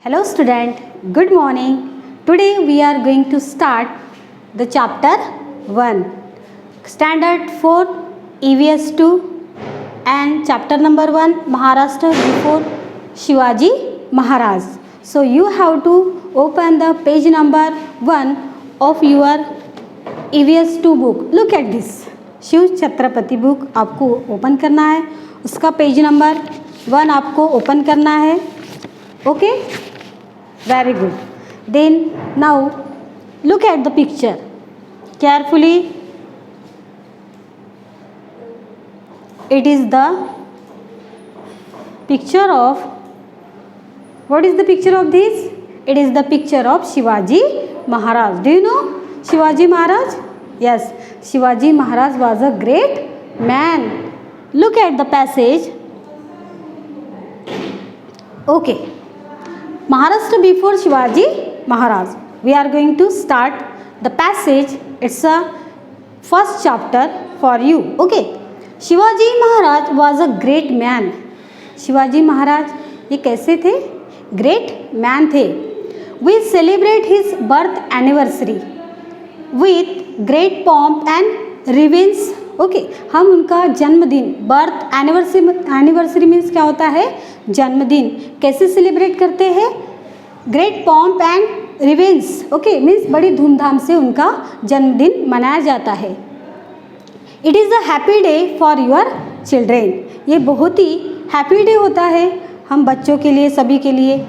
Hello student, good morning. Today we are going to start the chapter 1, standard 4 EVS 2 and chapter number 1 Maharashtra before Shivaji Maharaj. So you have to open the page number 1 of your EVS 2 book. Look at this. Shiv Chhatrapati book आपको open करना है, उसका page number 1 आपको open करना है. Okay, very good. Then now look at the picture carefully. It is the picture of, what is the picture of this? It is the picture of Shivaji Maharaj. Do you know Shivaji Maharaj? Yes, Shivaji Maharaj was a great man. Look at the passage. Okay, Maharashtra before Shivaji Maharaj. We are going to start the passage. It's a first chapter for you. Okay, Shivaji Maharaj was a great man. Shivaji Maharaj ये कैसे थे? Great man थे. We celebrate his birth anniversary with great pomp and reverence. Okay, हम उनका जन्मदिन, birth anniversary means क्या होता है? जन्मदिन. कैसे सेलिब्रेट करते हैं? Great pomp and reverence. Okay, means बड़ी धूमधाम से उनका जन्मदिन मनाया जाता है. It is a happy day for your children. ये बहुत ही हैप्पी डे होता है हम बच्चों के लिए, सभी के लिए.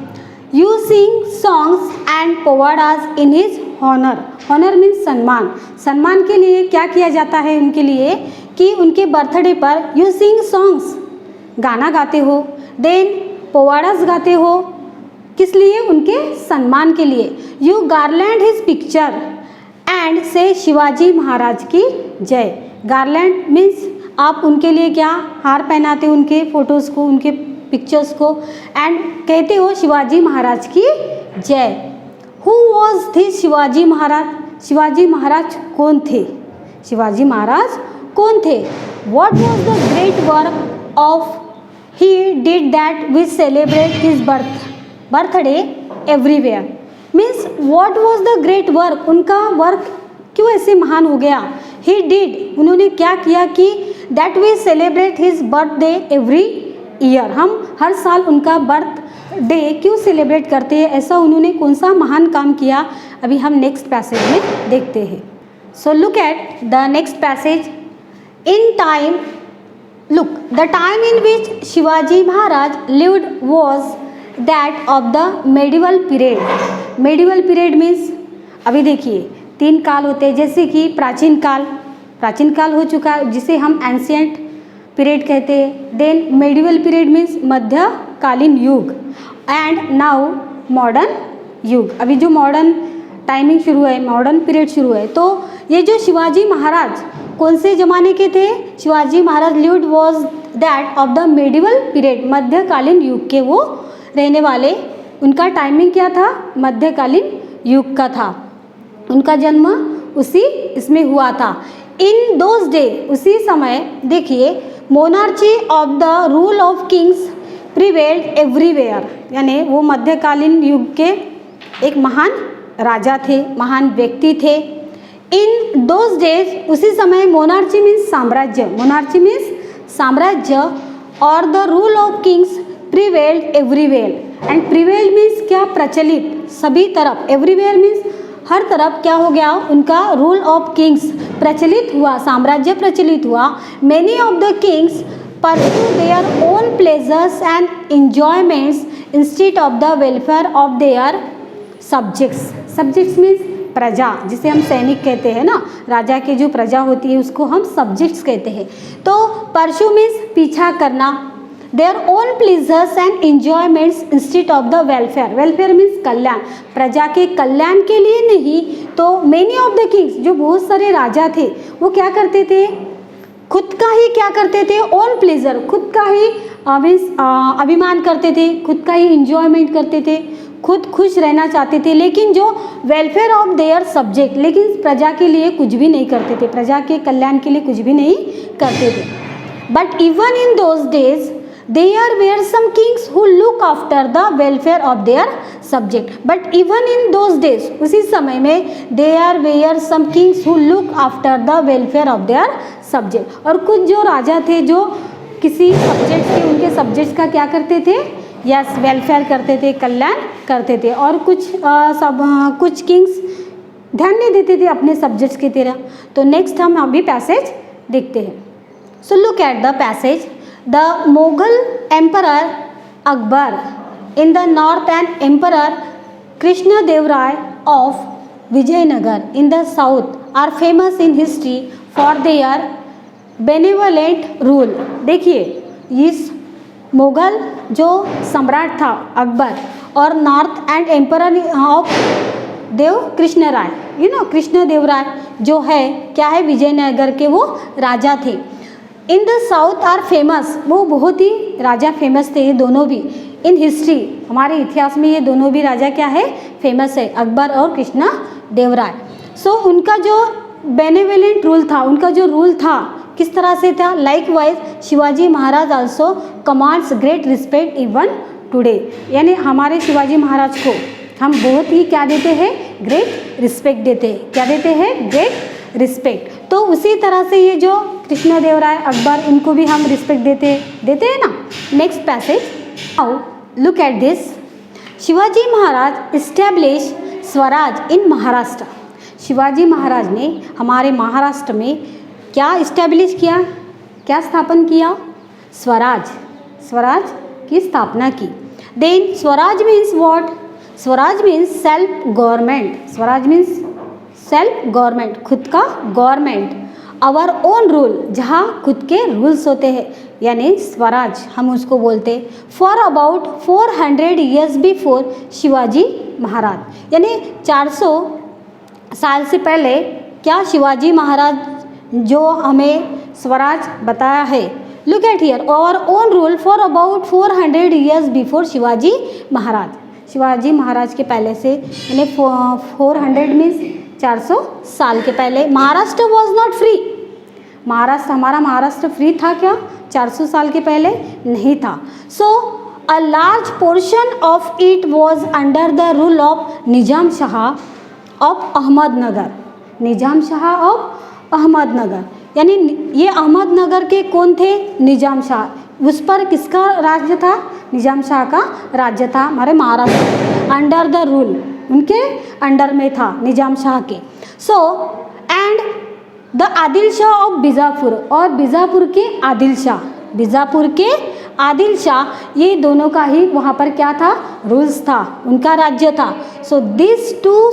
You sing songs and powadas in his honour. Honour means सम्मान. सम्मान के लिए क्या किया जाता है उनके लिए कि उनके बर्थडे पर यू सिंग सॉन्ग्स, गाना गाते हो. देन पोवाडास गाते हो. किस लिए? उनके सम्मान के लिए. You garland his picture and से शिवाजी महाराज की जय. गार्लैंड मीन्स आप उनके लिए क्या हार पहनाते हो, उनके फोटोज़ को, उनके पिक्चर्स को, एंड कहते हो शिवाजी महाराज की जय. Who was this Shivaji Maharaj? Shivaji Maharaj कौन थे? शिवाजी महाराज कौन थे? What was the great work of he did that we celebrate his birthday everywhere. Means what was the great work, उनका वर्क क्यों ऐसे महान हो गया? ही डिड, उन्होंने क्या किया कि that we celebrate his birthday every year. हम हर साल उनका बर्थडे क्यों सेलिब्रेट करते हैं? ऐसा उन्होंने कौन सा महान काम किया? अभी हम नेक्स्ट पैसेज में देखते हैं. So look at the next passage. In time, look, the time in which Shivaji Maharaj lived was that of the medieval period. medieval period means, अभी देखिए 3 काल होते हैं, जैसे कि प्राचीन काल हो चुका जिसे हम एंशियंट पीरियड कहते हैं. देन मेडिवल पीरियड मीन्स मध्यकालीन युग, एंड नाउ मॉडर्न युग. अभी जो मॉडर्न टाइमिंग शुरू है, मॉडर्न पीरियड शुरू है. तो ये जो शिवाजी महाराज कौन से ज़माने के थे? Shivaji Maharaj lived was that of the medieval period. मध्यकालीन युग के वो रहने वाले. उनका टाइमिंग क्या था? मध्यकालीन युग का था. उनका जन्म उसी इसमें हुआ था. इन दोज डे, उसी समय देखिए, monarchy of the rule of Kings prevailed everywhere. यानी वो मध्यकालीन युग के एक महान राजा थे, महान व्यक्ति थे. इन दोज डेज, उसी समय, मोनार्ची मीन्स साम्राज्य, मोनार्ची मीन्स साम्राज्य, और the rule of Kings prevailed everywhere. And prevailed means क्या? प्रचलित, सभी तरफ. एवरीवेयर मीन्स हर तरफ क्या हो गया? उनका रूल ऑफ किंग्स प्रचलित हुआ, साम्राज्य प्रचलित हुआ. Many of the Kings pursue there own pleasures and enjoyments instead of the welfare of their subjects. Subjects means प्रजा, जिसे हम सैनिक कहते हैं ना. राजा की जो प्रजा होती है उसको हम सब्जेक्ट्स कहते हैं. तो परस्यू मीन्स पीछा करना. Their own pleasures and enjoyments instead of the welfare. Welfare means कल्याण, प्रजा के कल्याण के लिए नहीं. तो मेनी ऑफ द किंग्स, जो बहुत सारे राजा थे, वो क्या करते थे? खुद का ही क्या करते थे? ओन प्लेजर, खुद का ही मीन्स अभिमान करते थे, खुद का ही इंजॉयमेंट करते थे, खुद खुश रहना चाहते थे. लेकिन जो वेलफेयर ऑफ देयर सब्जेक्ट, लेकिन प्रजा के लिए कुछ भी नहीं करते थे, प्रजा के कल्याण के लिए कुछ भी नहीं करते थे. But even in those days There were some kings who look after the welfare of their subject. But even in those days, उसी समय में there were some kings who look after the welfare of their subject. और कुछ जो राजा थे जो किसी subject के, उनके सब्जेक्ट का क्या करते थे, यस वेलफेयर करते थे, कल्याण करते थे. और कुछ किंग्स ध्यान नहीं देते थे अपने सब्जेक्ट्स की तरह. तो नेक्स्ट हम अभी पैसेज देखते हैं. So look at the passage. The Mughal emperor Akbar in the north and emperor Krishnadevaraya of Vijayanagar in the south are famous in history for their benevolent rule. देखिए, इस मुगल जो सम्राट था अकबर और north and emperor of Deva Krishna Raya, Krishnadevaraya जो है क्या है, विजयनगर के वो राजा थे. In the south are famous, वो बहुत ही राजा फेमस थे ये दोनों भी. इन हिस्ट्री, हमारे इतिहास में ये दोनों भी राजा क्या है, फेमस है, अकबर और कृष्णदेवराय. सो उनका जो बेनिवोलेंट रूल था, उनका जो रूल था किस तरह से था. Likewise Shivaji Maharaj also commands great respect even today. यानी हमारे शिवाजी महाराज को हम बहुत ही क्या देते हैं, ग्रेट रिस्पेक्ट देते हैं. क्या देते हैं, ग्रेट रिस्पेक्ट. तो उसी तरह से ये जो कृष्णदेवराय अकबर, इनको भी हम रिस्पेक्ट देते हैं ना. Next passage. Now look at this. Shivaji Maharaj establish swaraj in Maharashtra. Shivaji Maharaj ने हमारे महाराष्ट्र में क्या इस्टेब्लिश किया, क्या स्थापन किया, स्वराज. स्वराज की स्थापना की. Then swaraj means what. Swaraj means self government. Swaraj means self government, खुद का गवर्नमेंट. आवर ओन रूल, जहाँ खुद के रूल्स होते हैं, यानी स्वराज हम उसको बोलते. For about 400 years before Shivaji Maharaj, यानी 400 साल से पहले क्या शिवाजी महाराज जो हमें स्वराज बताया है. Look at here. Our own rule for about 400 years before Shivaji Maharaj. Shivaji Maharaj के पहले से, यानी 400 मीन्स 400 साल के पहले. Maharashtra was not free. Maharashtra, हमारा महाराष्ट्र फ्री था क्या 400 साल के पहले? नहीं था. So a large portion of it was under the rule of Nizam Shah of Ahmednagar. Nizam Shah of Ahmednagar, यानी ये अहमदनगर के कौन थे? निजाम शाह. उस पर किसका राज्य था? निजाम शाह का राज्य था हमारे महाराष्ट्र. अंडर द रूल, उनके अंडर में था निजाम शाह के. So and the Adil Shah of Bijapur, और बीजापुर के आदिल शाह, बीजापुर के आदिल शाह, ये दोनों का ही वहाँ पर क्या था? रूल्स था, उनका राज्य था. So this two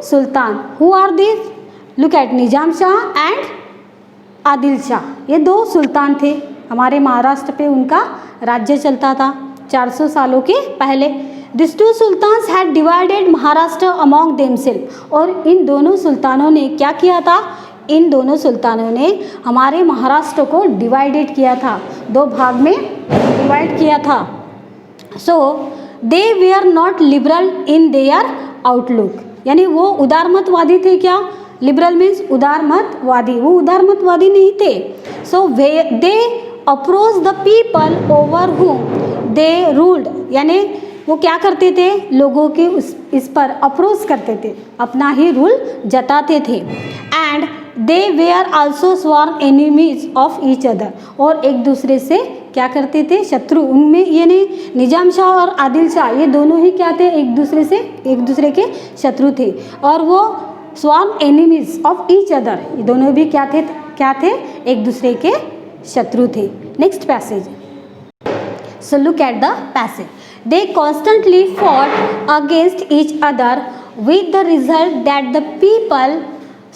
sultan who are this? Look at Nizam Shah and Adil Shah. ये दो सुल्तान थे हमारे महाराष्ट्र पे, उनका राज्य चलता था 400 सालों के पहले. This two sultans had divided Maharashtra among themselves. और इन दोनों सुल्तानों ने क्या किया था? इन दोनों सुल्तानों ने हमारे महाराष्ट्र को डिवाइडेड किया था, दो भाग में डिवाइड किया था. So they were not liberal in their outlook, यानी वो उदारमतवादी थे. क्या? लिबरल मीन्स उदारमतवादी, वो उदारमतवादी नहीं थे. So they approach the people over whom they ruled, यानी वो क्या करते थे? लोगों के इस पर अप्रोच करते थे, अपना ही रूल जताते थे. And they where also sworn enemies of each other, और एक दूसरे से क्या करते थे? शत्रु. उनमें यानी निजाम शाह और आदिल शाह, ये दोनों ही क्या थे? एक दूसरे के शत्रु थे. और वो sworn enemies of each other, ये दोनों भी क्या थे? एक दूसरे के शत्रु थे. Next passage. So look at the passage. They constantly fought against each other with the result that the people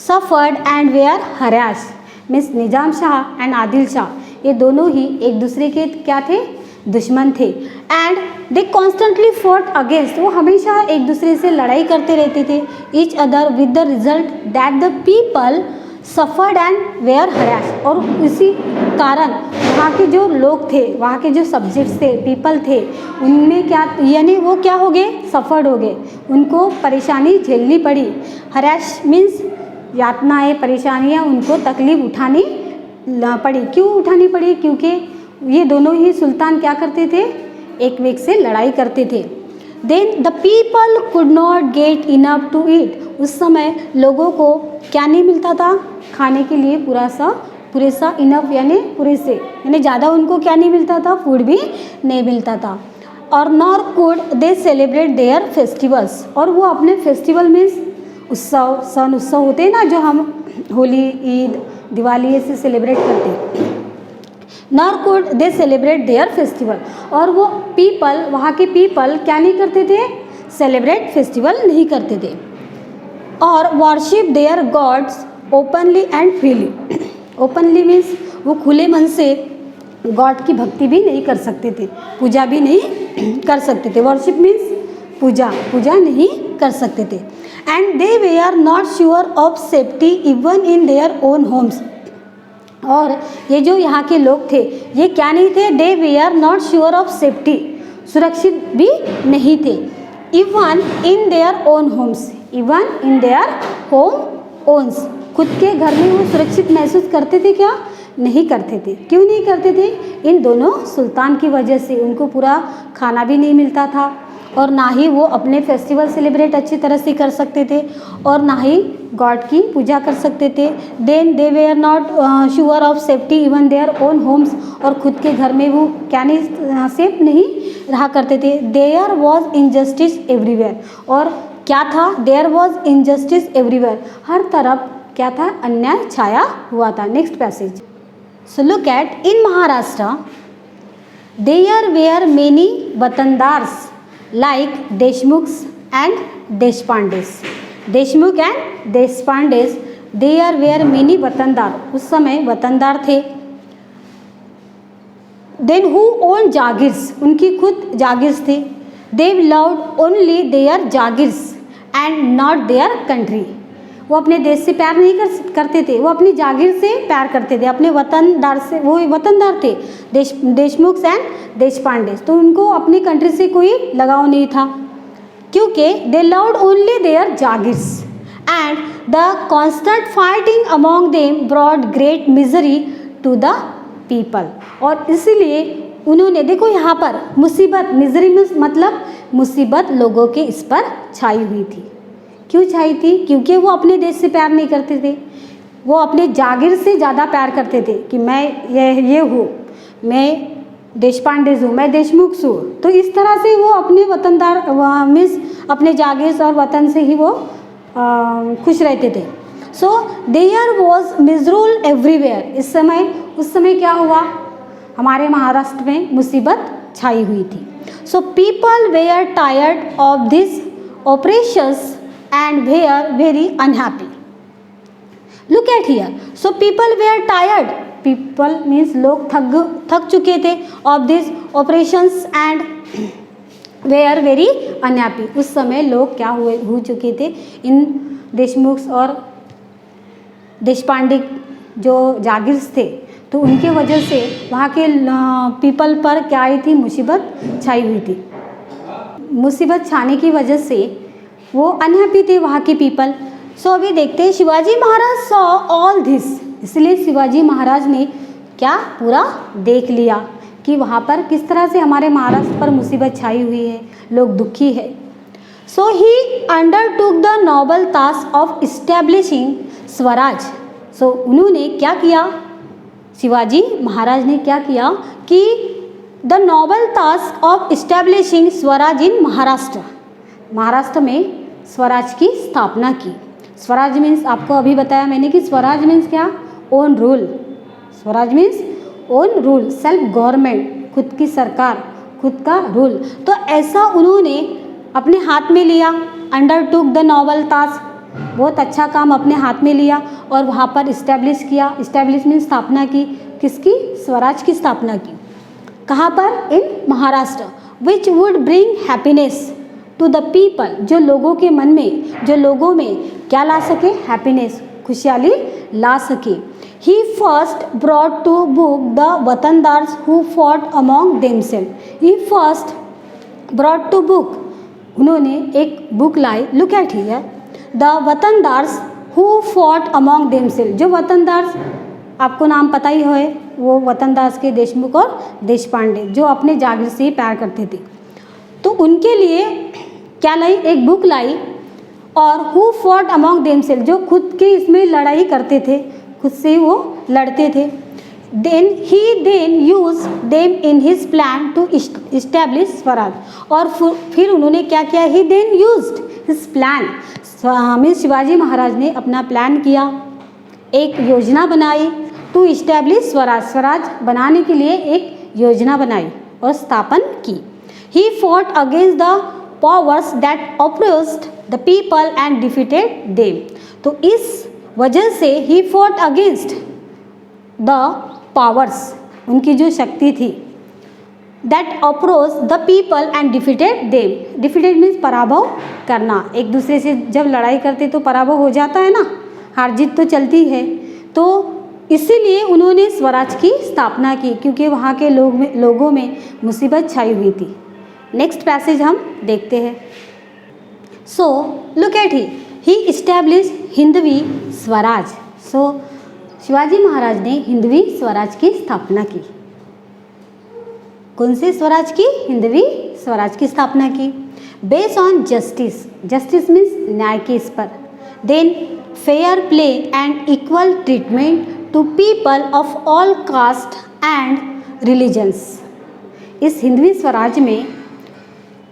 suffered and were harassed. Means Nizam Shah and Adil Shah ये दोनों ही एक दूसरे के क्या थे? दुश्मन थे. And they constantly fought against, वो हमेशा एक दूसरे से लड़ाई करते रहते थे. Each other with the result that the people suffered and were harass. और इसी कारण वहाँ के जो लोग थे, वहाँ के जो सब्जेक्ट्स थे, पीपल थे, उनमें क्या, यानी वो क्या हो गए? सफर्ड हो गए, उनको परेशानी झेलनी पड़ी. हरास मीन्स यातनाएँ, परेशानियाँ, उनको तकलीफ उठानी पड़ी। क्यों उठानी पड़ी? क्योंकि ये दोनों ही सुल्तान क्या करते थे, एक वेग से लड़ाई करते थे। Then the people could not get enough to eat, उस समय लोगों को क्या नहीं मिलता था, खाने के लिए पूरे सा इनफ यानी पूरे से यानी ज़्यादा उनको क्या नहीं मिलता था, फूड भी नहीं मिलता था। और nor could they celebrate their festivals, और वो अपने फेस्टिवल मीन्स उत्सव, सन उत्सव होते हैं ना जो हम होली, ईद, दिवाली ऐसे सेलिब्रेट करते हैं। Nor could they celebrate their festival, और वो पीपल, वहाँ के पीपल क्या नहीं करते थे, सेलिब्रेट फेस्टिवल नहीं करते थे। और worship their gods openly and freely, openly means वो खुले मन से गॉड की भक्ति भी नहीं कर सकते थे, पूजा भी नहीं कर सकते थे। वर्शिप मीन्स पूजा नहीं कर सकते थे। And they were not sure of safety even in their own homes, और ये जो यहाँ के लोग थे ये क्या नहीं थे, they were not sure of safety, सुरक्षित भी नहीं थे। Even in their own homes, even in their home owns, खुद के घर में वो सुरक्षित महसूस करते थे क्या, नहीं करते थे। क्यों नहीं करते थे? इन दोनों सुल्तान की वजह से। उनको पूरा खाना भी नहीं मिलता था, और ना ही वो अपने फेस्टिवल सेलिब्रेट अच्छी तरह से कर सकते थे, और ना ही गॉड की पूजा कर सकते थे। Then they were not sure of safety even their own homes, और खुद के घर में वो क्या नहीं, सेफ नहीं रहा करते थे। देयर वॉज इनजस्टिस एवरीवेयर, और क्या था, देयर वॉज इनजस्टिस एवरीवेयर, हर तरफ क्या था, अन्याय छाया हुआ था। Next passage, so look at in Maharashtra there were many watandars like Deshmukhs and Deshpandes, Deshmukh and Deshpandes, there were many वतनदार, उस समय वतनदार थे। Then who owned जागीर्स, उनकी खुद जागीर्स थे। They loved only their jagirs and not their country, वो अपने देश से प्यार नहीं करते थे, वो अपनी जागीर से प्यार करते थे, अपने वतनदार से, वो वतनदार थे देशमुख एंड देशपांडे, तो उनको अपनी कंट्री से कोई लगाव नहीं था, क्योंकि they loved only their jagirs and the constant fighting among them brought great misery to the people, और इसीलिए उन्होंने, देखो यहाँ पर मुसीबत, मिजरी मतलब मुसीबत लोगों के इस पर छाई हुई थी। क्यों छाई थी? क्योंकि वो अपने देश से प्यार नहीं करते थे, वो अपने जागीर से ज़्यादा प्यार करते थे कि मैं ये हूँ, मैं देशपांडे हूँ, मैं देशमुख हूँ, तो इस तरह से वो अपने वतनदार मीन्स अपने जागीर और वतन से ही वो खुश रहते थे। सो देयर वॉज मिजरूल एवरीवेयर, उस समय क्या हुआ, हमारे महाराष्ट्र में मुसीबत छाई हुई थी। So people were tired of this operations and were very unhappy. Look at here. So people were tired. People means लोग थक चुके थे of these operations and were very unhappy. उस समय लोग क्या हो चुके थे, इन देशमुख और देशपांडे जो जागीर थे, तो उनके वजह से वहाँ के पीपल पर क्या आई थी, मुसीबत छाई हुई थी। मुसीबत छाने की वजह से वो अनहैप्पी थे वहाँ के पीपल। सो अभी देखते हैं, Shivaji Maharaj saw all this, इसलिए शिवाजी महाराज ने क्या पूरा देख लिया कि वहाँ पर किस तरह से हमारे महाराष्ट्र पर मुसीबत छाई हुई है, लोग दुखी है। So he undertook the noble task of establishing swaraj. So उन्होंने क्या किया, शिवाजी महाराज ने क्या किया कि the noble task of establishing swaraj in Maharashtra, Maharashtra में स्वराज की स्थापना की। स्वराज मीन्स आपको अभी बताया मैंने कि स्वराज मीन्स क्या, own rule, Swaraj means own rule, self government, खुद की सरकार, खुद का रूल। तो ऐसा उन्होंने अपने हाथ में लिया, अंडरटुक द नोबल टास्क, बहुत अच्छा काम अपने हाथ में लिया और वहाँ पर इस्टेब्लिश किया। इस्टेब्लिश मीन्स स्थापना की, किसकी, स्वराज की स्थापना की। कहाँ पर, in Maharashtra. Which would bring happiness to the people, जो लोगों के मन में, जो लोगों में क्या ला सके, हैप्पीनेस, खुशहाली ला सके। He first brought to book the watandars who fought among themselves. He first brought to book, उन्होंने एक बुक लाई, look at here, the watandars who fought among themselves, जो वतनदार आपको नाम पता ही है, वो वतनदास के देशमुख और देशपांडे, जो अपने जागीर से ही प्यार करते थे। तो उनके लिए क्या लाई, एक बुक लाई, और हु फॉट अमॉन्ग देमसेल्फ, जो खुद की इसमें लड़ाई करते थे, खुद से वो लड़ते थे। Then use them in his plan to establish swaraj, और फिर उन्होंने क्या किया, he then used his plan, हमें शिवाजी महाराज ने अपना प्लान किया, एक योजना बनाई, टू इस्टेब्लिश स्वराज, स्वराज बनाने के लिए एक योजना बनाई और स्थापन की। He fought against the powers that oppressed the people and defeated them, तो इस वजह से he fought against the powers, उनकी जो शक्ति थी, that oppose the people and defeated them, defeated means पराभव करना, एक दूसरे से जब लड़ाई करते तो पराभव हो जाता है ना, हार जीत तो चलती है, तो इसीलिए उन्होंने स्वराज की स्थापना की, क्योंकि वहाँ के लोगों में मुसीबत छाई हुई थी। नेक्स्ट पैसेज हम देखते हैं। So look at he establish Hindavi swaraj, so Shivaji Maharaj ने हिंदवी स्वराज की स्थापना की। कौन से स्वराज की, हिंदवी स्वराज की स्थापना की, based on justice, justice means न्याय के इस पर, then fair play and equal treatment to people of all caste and religions. इस हिंदवी स्वराज में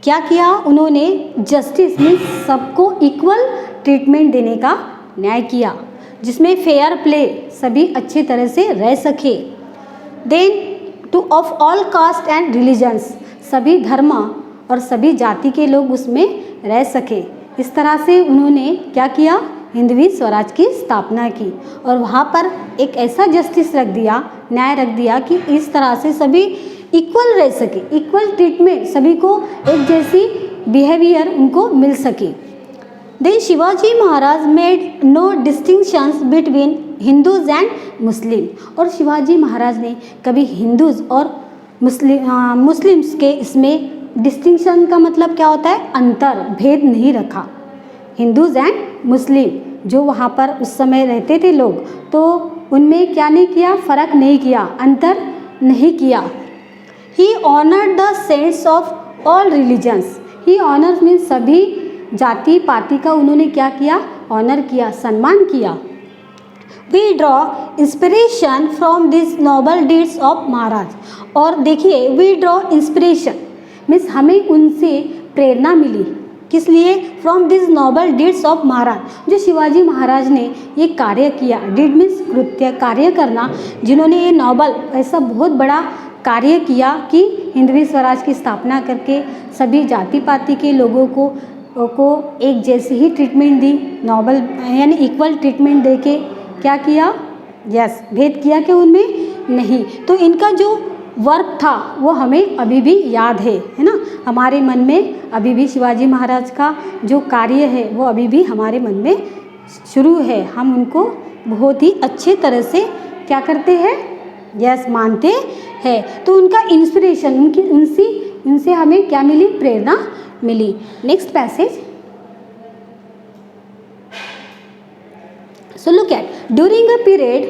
क्या किया उन्होंने, जस्टिस मीन्स सबको इक्वल ट्रीटमेंट देने का न्याय किया, जिसमें फेयर प्ले, सभी अच्छी तरह से रह सके, then to of all caste and religions, सभी धर्म और सभी जाति के लोग उसमें रह सके। इस तरह से उन्होंने क्या किया, हिंदवी स्वराज की स्थापना की, और वहाँ पर एक ऐसा जस्टिस रख दिया, न्याय रख दिया कि इस तरह से सभी इक्वल रह सके, इक्वल ट्रीटमेंट, सभी को एक जैसी बिहेवियर उनको मिल सके। Then Shivaji Maharaj made no distinctions between Hindus and Muslim, और शिवाजी महाराज ने कभी हिंदूज और मुस्लिम्स के इसमें डिस्टिंक्शन का मतलब क्या होता है, अंतर, भेद नहीं रखा। हिंदूज एंड मुस्लिम जो वहाँ पर उस समय रहते थे लोग, तो उनमें क्या नहीं किया, फ़र्क नहीं किया, अंतर नहीं किया। He honoured the saints of all religions, he honours means सभी जाति पाति का उन्होंने क्या किया, ऑनर किया, सम्मान किया। We draw inspiration from this noble deeds of Maharaj, और देखिए वी ड्रॉ इंस्पिरेशन मीन्स हमें उनसे प्रेरणा मिली, किस लिए, from this noble deeds of Maharaj, जो शिवाजी महाराज ने ये कार्य किया, डीड मीन्स कृत्य, कार्य करना, जिन्होंने ये नोबल ऐसा बहुत बड़ा कार्य किया कि हिंदवी स्वराज की स्थापना करके सभी जाति पाति के लोगों को एक जैसी ही ट्रीटमेंट दी, नोबल यानी इक्वल ट्रीटमेंट देके क्या किया, यस, भेद किया कि उनमें नहीं। तो इनका जो वर्क था वो हमें अभी भी याद है ना, हमारे मन में अभी भी शिवाजी महाराज का जो कार्य है वो अभी भी हमारे मन में शुरू है, हम उनको बहुत ही अच्छे तरह से क्या करते हैं, यस, मानते हैं। तो उनका इंस्पिरेशन, उनसे हमें क्या मिली, प्रेरणा मिली। Next passage, so look at, during a period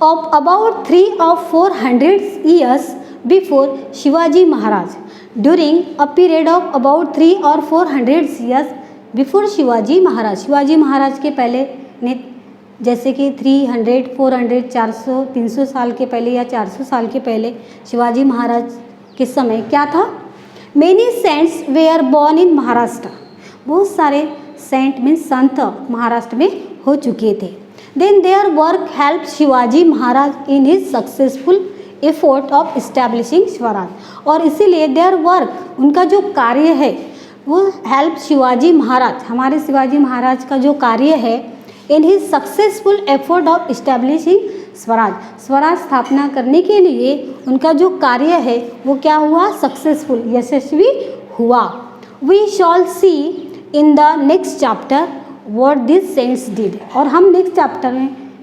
of about 3 or 400 years before Shivaji Maharaj, during a period of about 3 or 400 years before Shivaji Maharaj, Shivaji Maharaj के पहले ने, जैसे कि 300, 400, 400, 300 साल के पहले या 400 साल के पहले शिवाजी महाराज के समय क्या था, Many saints were born in Maharashtra, बहुत सारे सेंट मीन्स संत महाराष्ट्र में हो चुके थे। Then their work helped Shivaji Maharaj in his successful effort of establishing Swaraj, और इसीलिए their work, उनका जो कार्य है वो हेल्प शिवाजी महाराज, हमारे शिवाजी महाराज का जो कार्य है in his successful effort of establishing Swaraj, Swaraj स्थापना करने के लिए उनका जो कार्य है वो क्या हुआ, सक्सेसफुल, यशस्वी हुआ। We shall see in the next chapter what this saints did, और हम नेक्स्ट चैप्टर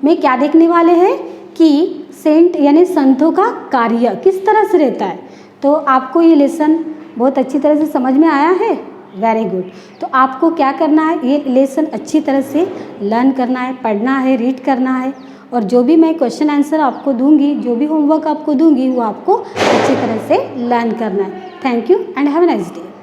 में क्या देखने वाले हैं कि सेंट यानी संतों का कार्य किस तरह से रहता है। तो आपको ये लेसन बहुत अच्छी तरह से समझ में आया है, वेरी गुड। तो आपको क्या करना है, ये लेसन अच्छी तरह से लर्न करना है, पढ़ना है, रीड करना है, और जो भी मैं क्वेश्चन आंसर आपको दूंगी, जो भी होमवर्क आपको दूंगी, वो आपको अच्छी तरह से लर्न करना है। Thank you and have a nice day.